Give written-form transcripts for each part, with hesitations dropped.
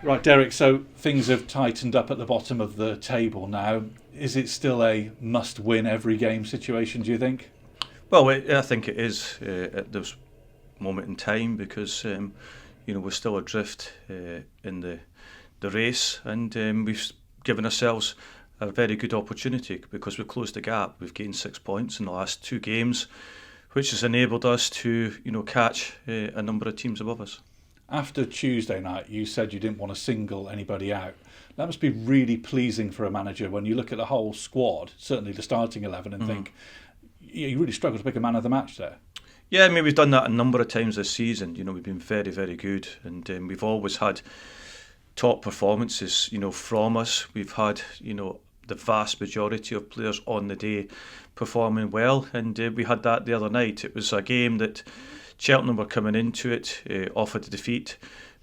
Right, Derek, so things have tightened up at the bottom of the table now. Is it still a must-win every game situation, do you think? Well, I think it is at this moment in time because we're still adrift in the race, and we've given ourselves a very good opportunity because we've closed the gap. We've gained 6 points in the last 2 games, which has enabled us to catch a number of teams above us. After Tuesday night, you said you didn't want to single anybody out. That must be really pleasing for a manager when you look at the whole squad, certainly the starting 11, and think you really struggle to pick a man of the match there. Yeah, I mean, we've done that a number of times this season. We've been very, very good, and we've always had top performances, from us. We've had, the vast majority of players on the day performing well, and we had that the other night. It was a game that Cheltenham were coming into it off a defeat,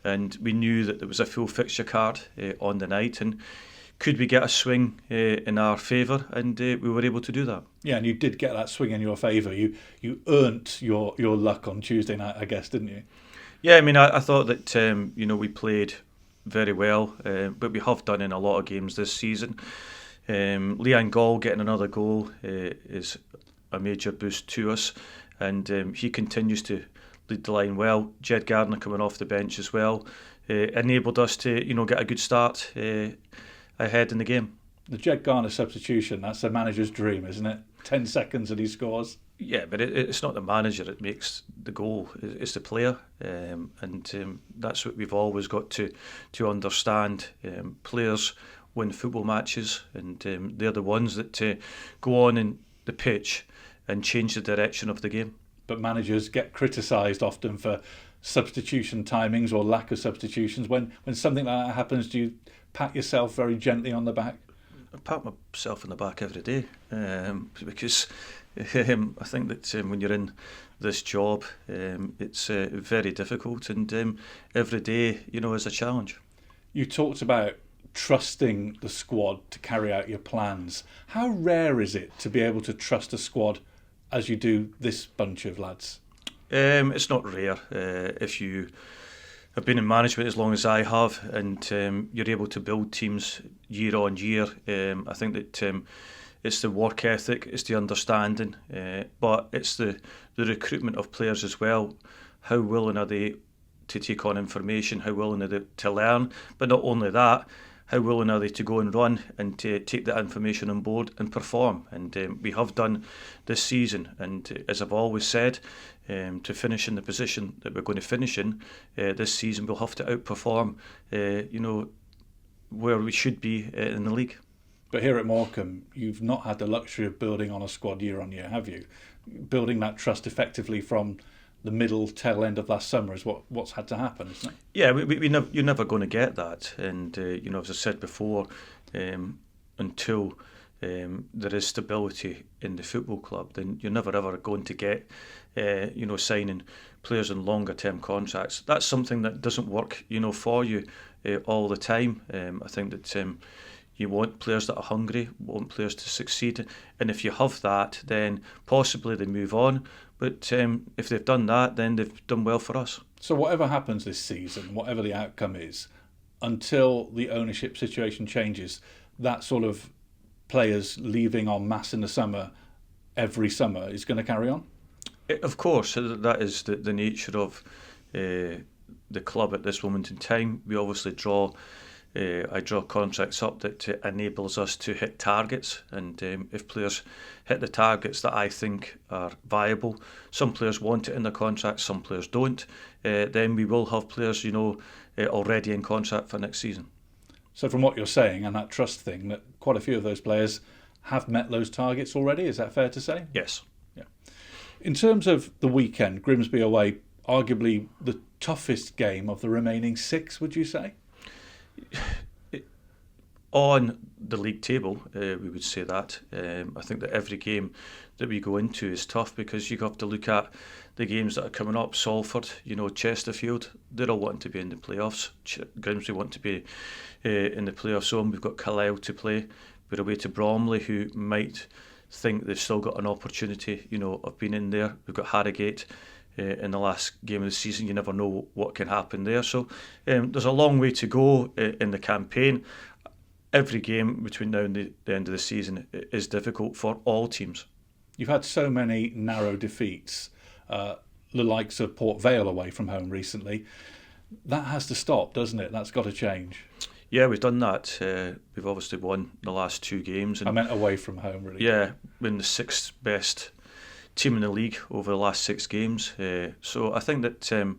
and we knew that there was a full fixture card on the night, and could we get a swing in our favour, and we were able to do that. Yeah, and you did get that swing in your favour. You earned your luck on Tuesday night, I guess, didn't you? Yeah, I mean, I thought that we played very well, but we have done in a lot of games this season. Leanne Gall getting another goal is a major boost to us, and he continues to lead the line well. Jed Gardner coming off the bench as well enabled us to get a good start ahead in the game. The Jed Garner substitution, that's a manager's dream, isn't it? 10 seconds and he scores. Yeah, but it's not the manager that makes the goal, it's the player, and that's what we've always got to understand. Players win football matches, and they're the ones that go on in the pitch and change the direction of the game. But managers get criticised often for substitution timings or lack of substitutions. When something like that happens, do you pat yourself very gently on the back? I pat myself on the back every day because I think that when you're in this job, it's very difficult, and every day, is a challenge. You talked about trusting the squad to carry out your plans. How rare is it to be able to trust a squad as you do this bunch of lads? It's not rare. If you have been in management as long as I have, and you're able to build teams year on year, I think that it's the work ethic, it's the understanding, but it's the recruitment of players as well. How willing are they to take on information? How willing are they to learn? But not only that, how willing are they to go and run and to take that information on board and perform? And we have done this season, and as I've always said, to finish in the position that we're going to finish in this season, we'll have to outperform where we should be in the league. But here at Morecambe, you've not had the luxury of building on a squad year on year, have you? Building that trust effectively from the middle tail end of last summer is what's had to happen, isn't it? Yeah, you're never going to get that, and as I said before, until there is stability in the football club, then you're never ever going to get signing players in longer term contracts. That's something that doesn't work for you all the time. I think that you want players that are hungry, want players to succeed, and if you have that, then possibly they move on. But if they've done that, then they've done well for us. So whatever happens this season, whatever the outcome is, until the ownership situation changes, that sort of players leaving en masse in the summer, every summer, is going to carry on? Of course, that is the nature of the club at this moment in time. We obviously I draw contracts up that enables us to hit targets, and if players hit the targets that I think are viable, some players want it in their contracts, some players don't, then we will have players already in contract for next season. So from what you're saying and that trust thing, that quite a few of those players have met those targets already, is that fair to say? Yes. Yeah. In terms of the weekend, Grimsby away, arguably the toughest game of the remaining 6, would you say? On the league table, we would say that. I think that every game that we go into is tough because you have to look at the games that are coming up. Salford, Chesterfield, they're all wanting to be in the playoffs. Grimsby want to be in the playoff zone. We've got Carlisle to play. We're away to Bromley, who might think they've still got an opportunity, of being in there. We've got Harrogate in the last game of the season. You never know what can happen there. So there's a long way to go in the campaign. Every game between now and the end of the season is difficult for all teams. You've had so many narrow defeats, the likes of Port Vale away from home recently. That has to stop, doesn't it? That's got to change. Yeah, we've done that. We've obviously won the last 2 games. And I meant away from home, really. Yeah, been the 6th best team in the league over the last 6 games. So I think that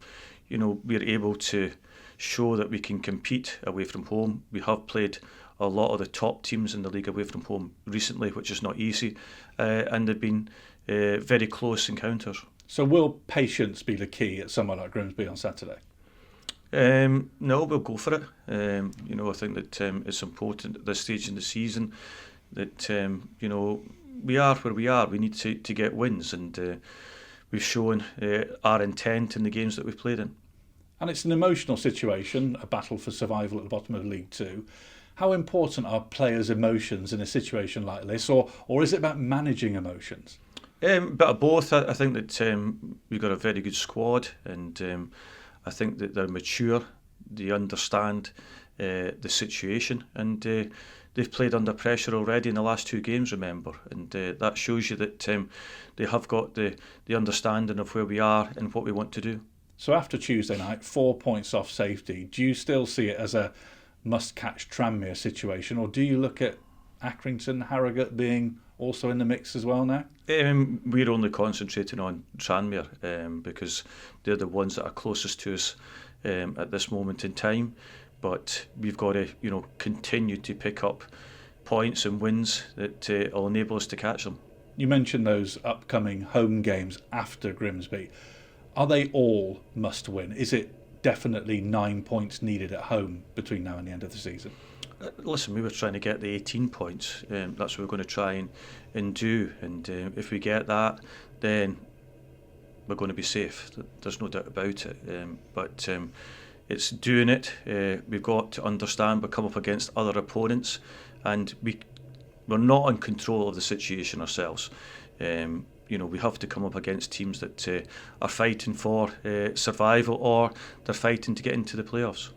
we're able to show that we can compete away from home. We have played a lot of the top teams in the league away from home recently, which is not easy, and they've been very close encounters. So will patience be the key at somewhere like Grimsby on Saturday? No, we'll go for it. I think that it's important at this stage in the season that we are where we are. We need to get wins, and we've shown our intent in the games that we've played in. And it's an emotional situation, a battle for survival at the bottom of League Two. How important are players' emotions in a situation like this, or is it about managing emotions? Bit of both. I think that we've got a very good squad, and I think that they're mature, they understand the situation, and they've played under pressure already in the last 2 games, remember, and that shows you that they have got the understanding of where we are and what we want to do. So after Tuesday night, 4 points off safety, do you still see it as a must-catch Tranmere situation, or do you look at Accrington, Harrogate being also in the mix as well now? We're only concentrating on Tranmere because they're the ones that are closest to us at this moment in time. But we've got to, continue to pick up points and wins that will enable us to catch them. You mentioned those upcoming home games after Grimsby. Are they all must-win? Is it definitely 9 points needed at home between now and the end of the season? Listen, we were trying to get the 18 points. That's what we're going to try and do. And if we get that, then we're going to be safe. There's no doubt about it. But it's doing it. We've got to understand we come up against other opponents, and we're not in control of the situation ourselves. We have to come up against teams that are fighting for survival, or they're fighting to get into the playoffs.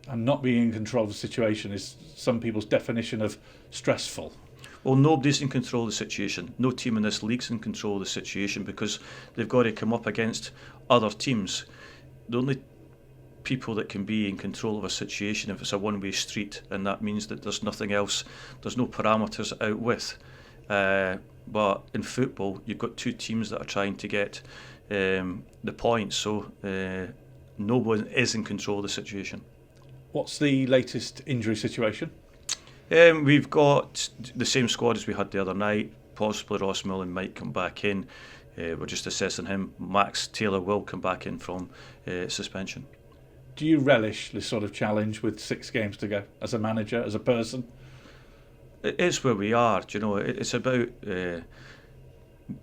And not being in control of the situation is some people's definition of stressful. Well, nobody's in control of the situation. No team in this league's in control of the situation because they've got to come up against other teams. The only people that can be in control of a situation if it's a one-way street, and that means that there's nothing else, there's no parameters out with. But in football, you've got 2 teams that are trying to get the points, so no one is in control of the situation. What's the latest injury situation? We've got the same squad as we had the other night. Possibly Ross Millen might come back in. We're just assessing him. Max Taylor will come back in from suspension. Do you relish this sort of challenge with 6 games to go as a manager, as a person? It is where we are. It's about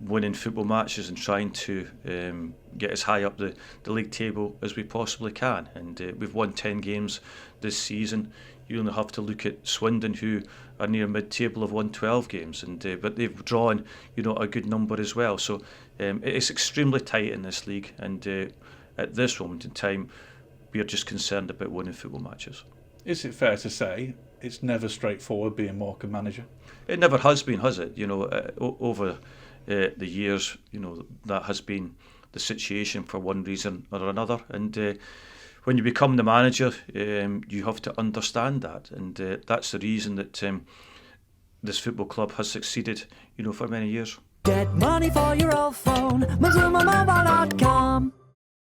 winning football matches and trying to get as high up the league table as we possibly can. And we've won 10 games this season. You only have to look at Swindon, who are near mid-table, have won 12 games, and but they've drawn a good number as well. So it's extremely tight in this league, and at this moment in time, we are just concerned about winning football matches. Is it fair to say it's never straightforward being Morecambe manager? It never has been, has it? Over the years, that has been the situation for one reason or another. And when you become the manager, you have to understand that. And that's the reason that this football club has succeeded, for many years. Get money for your old phone.